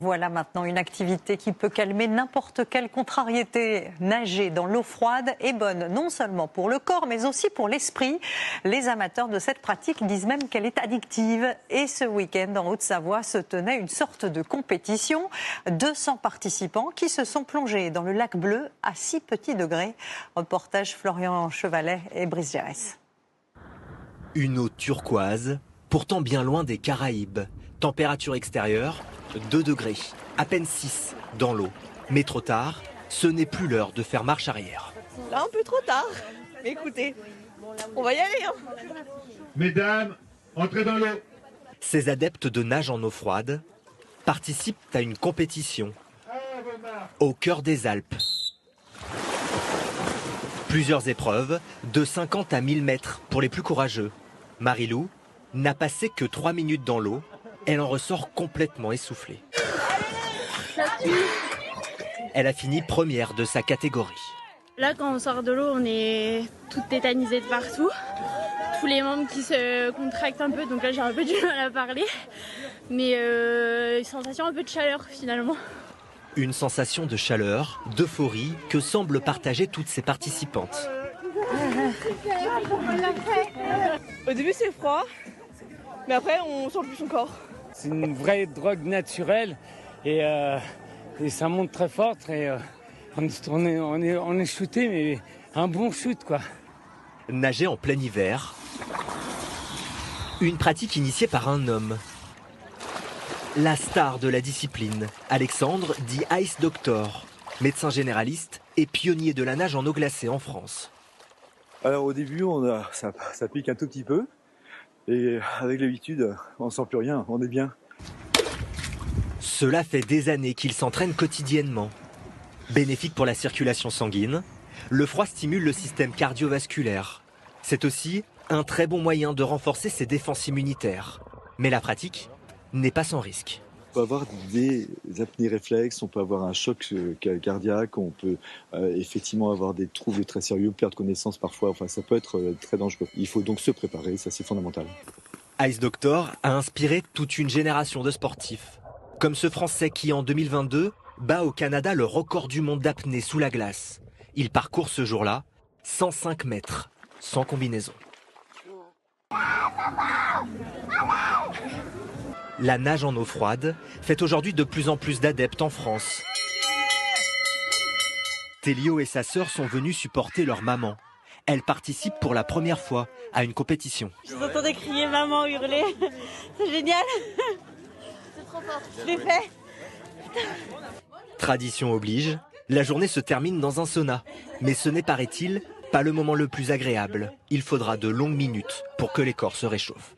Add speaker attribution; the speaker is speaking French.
Speaker 1: Voilà maintenant une activité qui peut calmer n'importe quelle contrariété. Nager dans l'eau froide est bonne non seulement pour le corps mais aussi pour l'esprit. Les amateurs de cette pratique disent même qu'elle est addictive. Et ce week-end en Haute-Savoie se tenait une sorte de compétition. 200 participants qui se sont plongés dans le lac bleu à 6 petits degrés. Reportage Florian Chevalet et Brice Gérès.
Speaker 2: Une eau turquoise, pourtant bien loin des Caraïbes. Température extérieure, 2 degrés, à peine 6 dans l'eau. Mais trop tard, ce n'est plus l'heure de faire marche arrière.
Speaker 3: Là, un peu trop tard. Mais écoutez, on va y aller.
Speaker 4: Mesdames, entrez dans l'eau.
Speaker 2: Ces adeptes de nage en eau froide participent à une compétition au cœur des Alpes. Plusieurs épreuves, de 50 à 1000 mètres pour les plus courageux. Marilou n'a passé que 3 minutes dans l'eau. Elle en ressort complètement essoufflée. Elle a fini première de sa catégorie.
Speaker 5: Là, quand on sort de l'eau, on est toutes tétanisées de partout. Tous les membres qui se contractent un peu, donc là j'ai un peu du mal à parler. Mais une sensation un peu de chaleur finalement.
Speaker 2: Une sensation de chaleur, d'euphorie que semblent partager toutes ces participantes.
Speaker 3: Au début c'est froid, mais après on sent plus son corps.
Speaker 6: C'est une vraie drogue naturelle et ça monte très fort. On est shooté, mais un bon shoot quoi.
Speaker 2: Nager en plein hiver, une pratique initiée par un homme. La star de la discipline, Alexandre dit Ice Doctor, médecin généraliste et pionnier de la nage en eau glacée en France.
Speaker 7: Alors au début, ça pique un tout petit peu. Et avec l'habitude, on ne sent plus rien, on est bien.
Speaker 2: Cela fait des années qu'il s'entraîne quotidiennement. Bénéfique pour la circulation sanguine, le froid stimule le système cardiovasculaire. C'est aussi un très bon moyen de renforcer ses défenses immunitaires. Mais la pratique n'est pas sans risque.
Speaker 7: On peut avoir des apnées réflexes, on peut avoir un choc cardiaque, on peut effectivement avoir des troubles très sérieux, perdre connaissance parfois, enfin ça peut être très dangereux. Il faut donc se préparer, ça c'est fondamental.
Speaker 2: Ice Doctor a inspiré toute une génération de sportifs. Comme ce Français qui en 2022 bat au Canada le record du monde d'apnée sous la glace. Il parcourt ce jour-là 105 mètres, sans combinaison. La nage en eau froide fait aujourd'hui de plus en plus d'adeptes en France. Télio et sa sœur sont venus supporter leur maman. Elle participe pour la première fois à une compétition.
Speaker 3: Je vous entendais crier maman, hurler. C'est génial. C'est trop fort. Je l'ai fait.
Speaker 2: Tradition oblige, la journée se termine dans un sauna. Mais ce n'est, paraît-il, pas le moment le plus agréable. Il faudra de longues minutes pour que les corps se réchauffent.